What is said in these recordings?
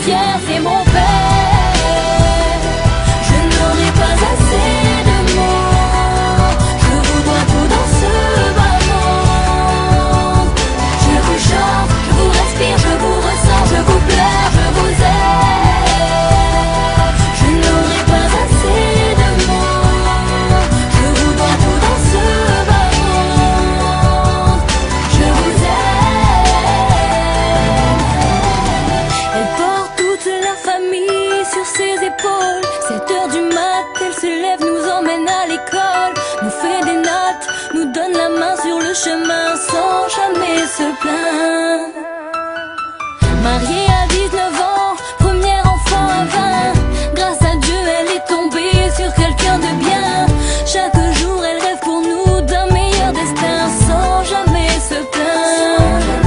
fière, c'est mon père. Je n'aurai pas assez de mots, je vous dois tout dans ce bas monde. Je vous chante, je vous respire, je vous ressens, je vous pleure, je vous aime. Je n'aurai pas assez de mots, je vous dois tout dans ce bas monde. Je vous aime. Elle porte toute la famille sur ses épaules. 7 heures du mat, elle se lève, nous emmène à l'école, nous fait des notes, nous donne la main sur le chemin sans jamais se plaindre. Mariée à 19 ans, premier enfant à 20. Grâce à Dieu, elle est tombée sur quelqu'un de bien. Chaque jour, elle rêve pour nous d'un meilleur destin sans jamais se plaindre.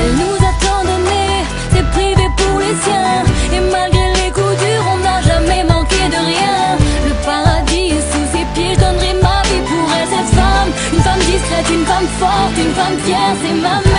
Elle nous a tant donné, c'est privé pour les siens. Et malgré les coups durs, on n'a jamais manqué de rien. Le paradis est sous ses pieds, je donnerai ma vie pour elle, cette femme. Une femme discrète, une femme forte, une femme fière, c'est ma mère.